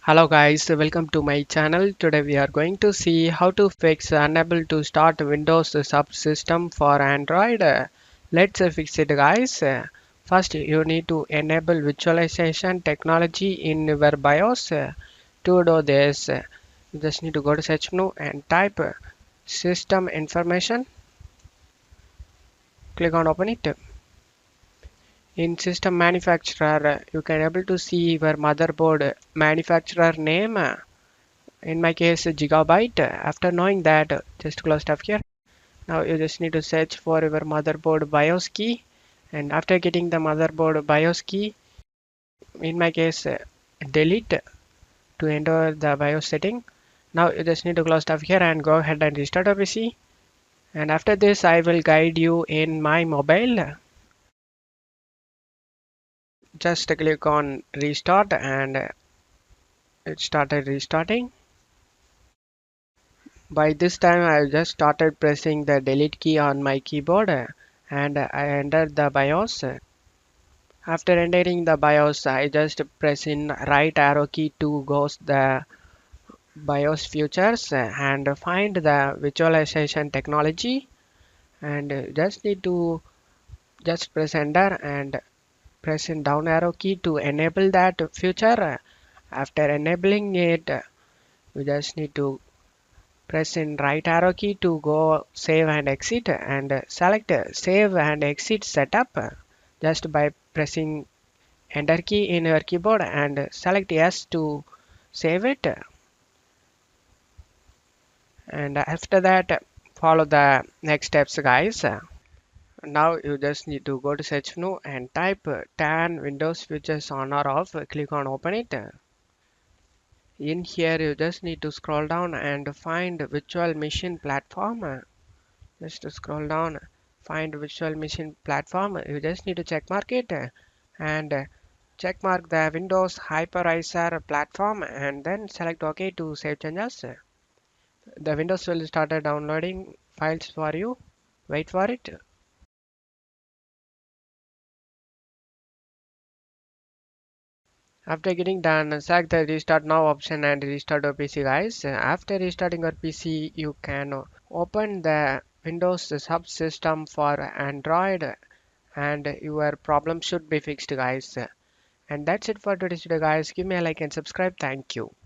Hello guys, welcome to my channel. Today we are going to see how to fix unable to start Windows Subsystem for Android. Let's fix it guys. First you need to enable visualization technology in your BIOS. To do this, you just need to go to search menu and type system information. Click on open it. In system manufacturer, you can able to see your motherboard manufacturer name. In my case gigabyte. After knowing that, just close tab here. Now you just need to search for your motherboard BIOS key, and after getting the motherboard BIOS key, in my case delete to enter the BIOS setting. Now you just need to close tab here and go ahead and restart your PC, and after this I will guide you in my mobile. Just click on restart and it started restarting. By this time I just started pressing the delete key on my keyboard and I entered the BIOS. After entering the BIOS, I just press in right arrow key to go the BIOS features and find the visualization technology, and just need to just press enter and press in down arrow key to enable that feature. After enabling it, we just need to press in right arrow key to go save and exit and select save and exit setup just by pressing enter key in your keyboard and select yes to save it, and after that follow the next steps guys. Now you just need to go to search menu and type tan Windows features on or off. Click on open it. In here you just need to scroll down and find virtual machine platform. Just scroll down, find virtual machine platform. You just need to check mark it and check mark the Windows hypervisor platform and then select OK to save changes. The Windows will start downloading files for you. Wait for it. After getting done, select the restart now option and restart your PC guys. After restarting your PC, you can open the Windows subsystem for Android and your problem should be fixed guys. And that's it for today's video guys. Give me a like and subscribe. Thank you.